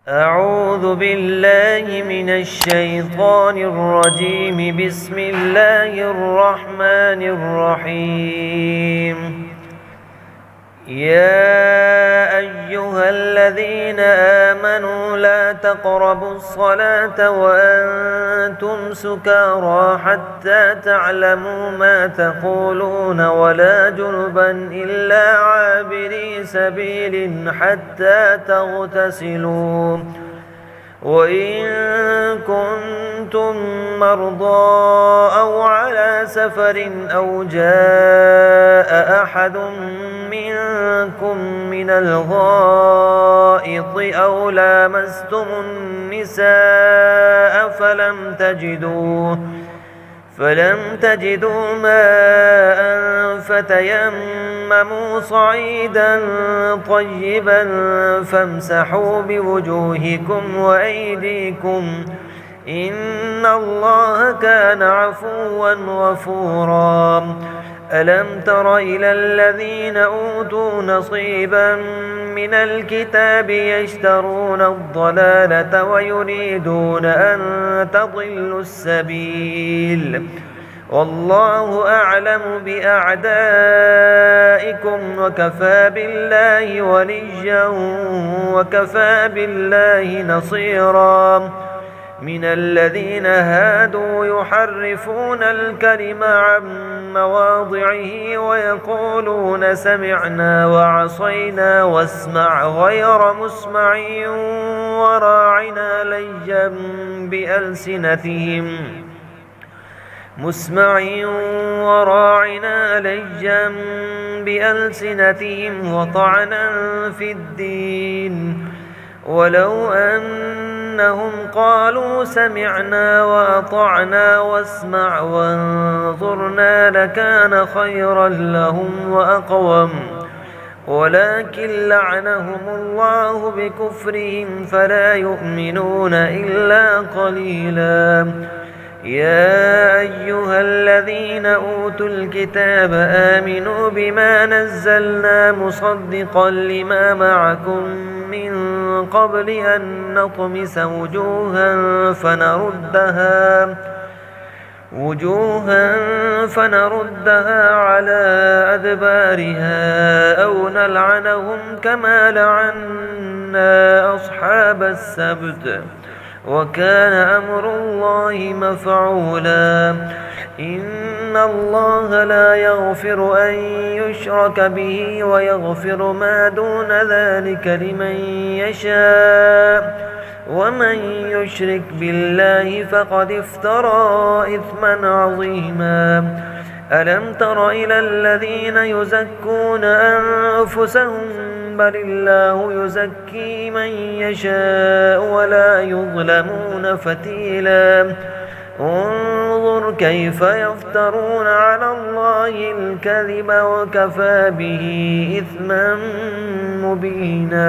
أعوذ بالله من الشيطان الرجيم. بسم الله الرحمن الرحيم. يا أيها الذين آمنوا لا تقربوا الصلاة وأنتم سكارى حتى تعلموا ما تقولون ولا جنبا إلا عابري سبيل حتى تغتسلوا، وإن كنتم مرضى أو على سفر أو جاء أحد منكم من الغائط أو لامستم النساء فلم تجدوا ماء فتيمموا صعيدا طيبا فامسحوا بوجوهكم وأيديكم، إن الله كان عفوا غفورا. ألم تر إلى الذين أوتوا نصيبا من الكتاب يشترون الضلالة ويريدون أن تضلوا السبيل، والله أعلم بأعدائكم وكفى بالله وليا وكفى بالله نصيرا. من الذين هادوا يحرفون الكلم عن مواضعه ويقولون سمعنا وعصينا واسمع غير مسمع وراعنا ليا بألسنتهم وطعنا في الدين، ولو أنهم قالوا سمعنا وأطعنا واسمع وانظرنا لكان خيرا لهم وأقوم، ولكن لعنهم الله بكفرهم فلا يؤمنون إلا قليلا. يا أيها الذين أوتوا الكتاب آمنوا بما نزلنا مصدقا لما معكم من قبل أن نطمس وجوها فنردها على أدبارها أو نلعنهم كما لعنا أصحاب السبت، وكان أمر الله مفعولا. إن الله لا يغفر أن يشرك به ويغفر ما دون ذلك لمن يشاء، ومن يشرك بالله فقد افترى إثما عظيما. ألم تر إلى الذين يزكون أنفسهم بل الله يزكي من يشاء ولا يظلمون فتيلا. انظر كيف يفترون على الله الكذب وكفى به إثما مبينا.